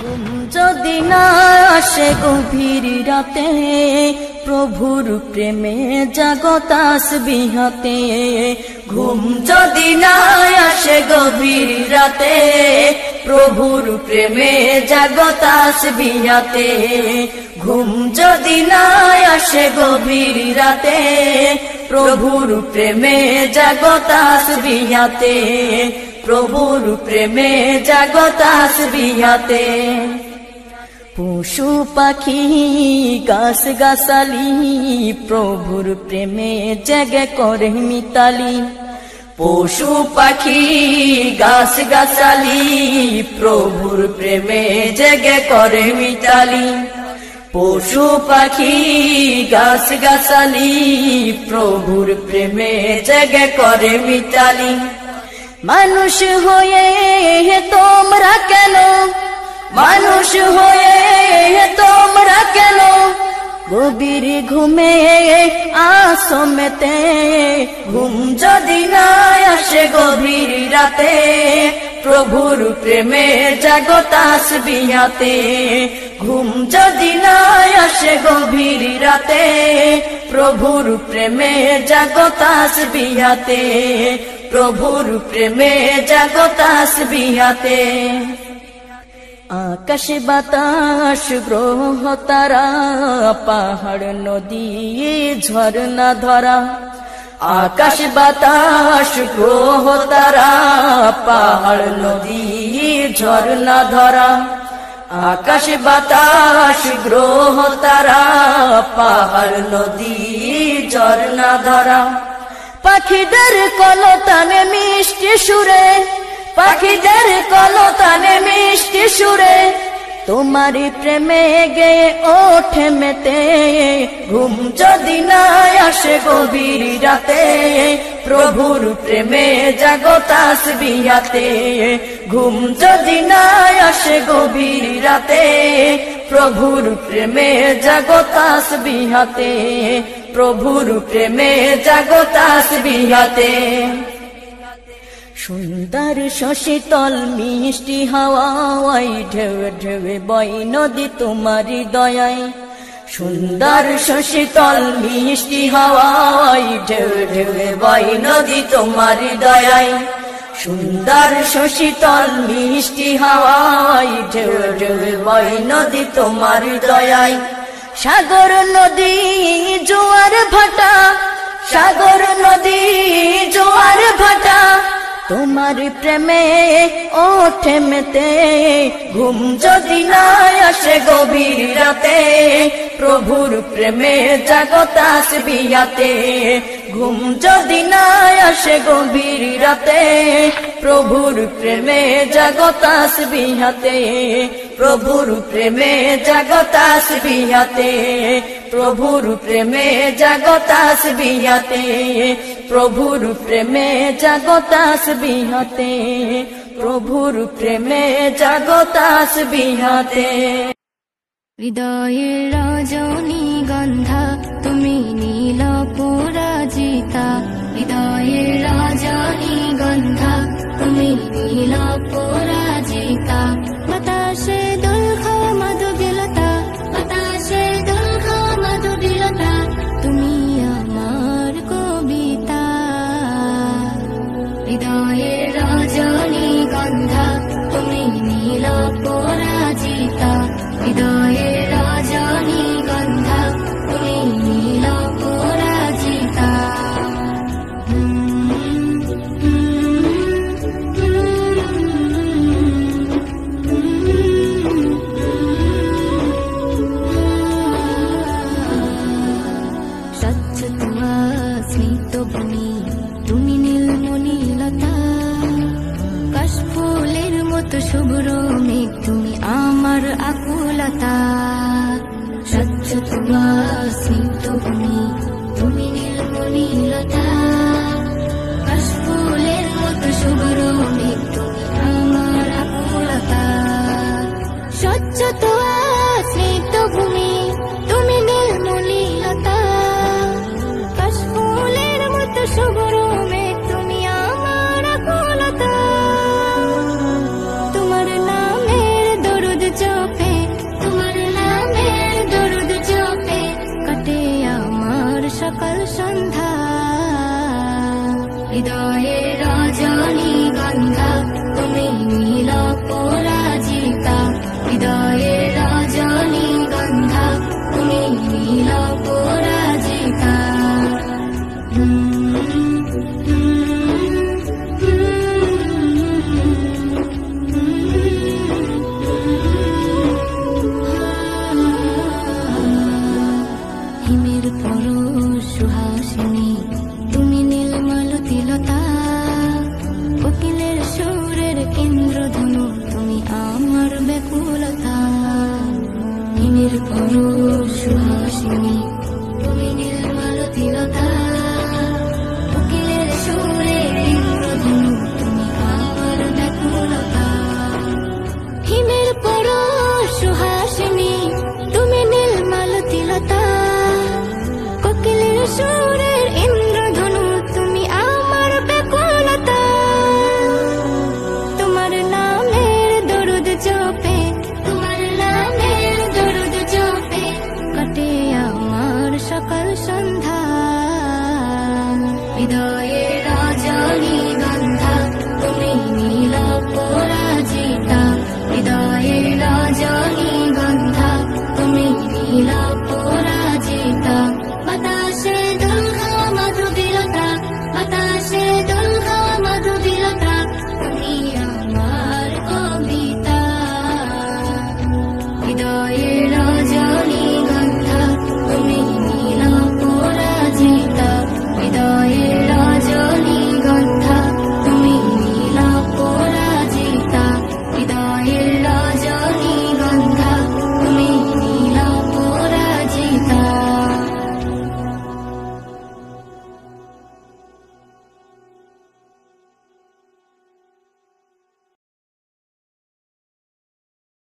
ঘুম যদি না আসে গভীর রাতে, প্রভুর প্রেমে জাগো তাসবিহ হাতে। ঘুম যদি না আসে গভীর রাতে, প্রভুর প্রেমে জাগো তাসবিহ হাতে। ঘুম যদি না আসে গভীর রাতে, প্রভুর প্রেমে জাগো তাসবিহ হাতে। প্রভুর প্রেমে জাগো তাসবিহ হাতে। পশু পাখি গাছ গাছালি, প্রভুর প্রেমে জেগে করে মিতালি। পশু পাখি গাছ গাছালি, প্রভুর প্রেমে জেগে করে মিতালি। পশু পাখি গাছ গাছালি, প্রভুর প্রেমে জেগে করে মিতালি। মানুষ হয়ে তোমরা কেন, মানুষ হয়ে তোমরা কেন গভীর ঘুমে আসো মেতে। ঘুম যদি না আসে গভীর রাতে, প্রভুর প্রেমে জাগো তাসবিহ হাতে। ঘুম যদি না আসে গভীর রাতে, প্রভুর প্রেমে জাগো তাসবিহ হাতে। প্রভুর প্রেমে জাগো তাসবিহ হাতে। আকাশ বাতাস গ্রহ তারা, পাহাড় নদী ঝরনা ধরা। আকাশ বাতাস গ্রহ তারা, পাহাড় নদী ঝরনা ধরা। আকাশ বাতাস গ্রহ তারা, পাহাড় নদী ঝরনা ধরা। পাখিদের কলতানে মিষ্টি সুরে, পাখিদের কলতানে মিষ্টি সুরে, তোমারি প্রেমে গেয়ে ওঠে মেতে। ঘুম যদি না আসে গভীর রাতে, প্রভুর প্রেমে জাগো তাসবিহ হাতে। ঘুম যদি না আসে গভীর রাতে, প্রভুর প্রেমে জাগো তাসবিহ হাতে। প্রভুর প্রেমে জাগো তাসবিহ হাতে। সুন্দর শশীতল মিষ্টি হাওয়ায়, ঢেউ ঢেউ বয় নদী তোমারি দয়ায়। সুন্দর শশীতল মিষ্টি হাওয়ায়, ঢেউ ঢেউ বয় নদী তোমারি দয়ায়। সুন্দর শশীতল মিষ্টি হাওয়ায়, ঢেউ ঢেউ বয় নদী তোমারি দয়ায়। সাগর নদী জোয়ার ভাটা, সাগর নদী জোয়ার ভাটা, তোমার প্রেমে ওঠে মেতে। ঘুম যদি না আসে গভীর রাতে, প্রভুর প্রেমে জাগো তাসবিহ হাতে। ঘুম যদি না আসে গভীর রাতে, প্রভুর প্রেমে জাগো তাসবিহ হাতে। প্রভুর প্রেমে জাগো তাসবিহ হাতে। প্রভুর প্রেমে জাগো তাসবিহ হাতে। প্রভুর প্রেমে জাগো তাসবিহ হাতে। প্রভুর প্রেমে জাগো তাসবিহ হাতে। হৃদয়ের রজনী গন্ধা, তুমি নীল পরাজিতা। হৃদয়ের রজনী গন্ধা, তুমি নীল পরাজিতা। বাতাসে দোলখা মাধুবিলতা, বাতাসে দোলখা মাধুবিলতা, তুমি আমার কবিতা। হৃদয়ের রজনী গন্ধা, তুমি নীল পরাজিতা। হৃদয়ের রজনী গন্ধা, তুমি নীল পরাজিতা। স্বচ্ছ তোমা স্নিগ্ধ ভূমি, তুমি নীলমণিলতা। কাশফুলের মতো শুভ্র মেঘ, তুমি আমার আকুলতা। স্বচ্ছ তোমা স্নিগ্ধ ভূমি, তুমি নীলমণিলতা। কাশফুলের মতো শুভ্র মেঘ, তুমি আমার আকুলতা। স্বচ্ছ তোমা স্নিগ্ধ ভূমি, তুমি নীলমণিলতা। কাশফুলের মতো শুভ্র মেঘ, তুমি আমার আকুলতা। তোমার নামের দরুদ ফুলের পরশ সুহাসিনী, তুমি নীল মালতী লতা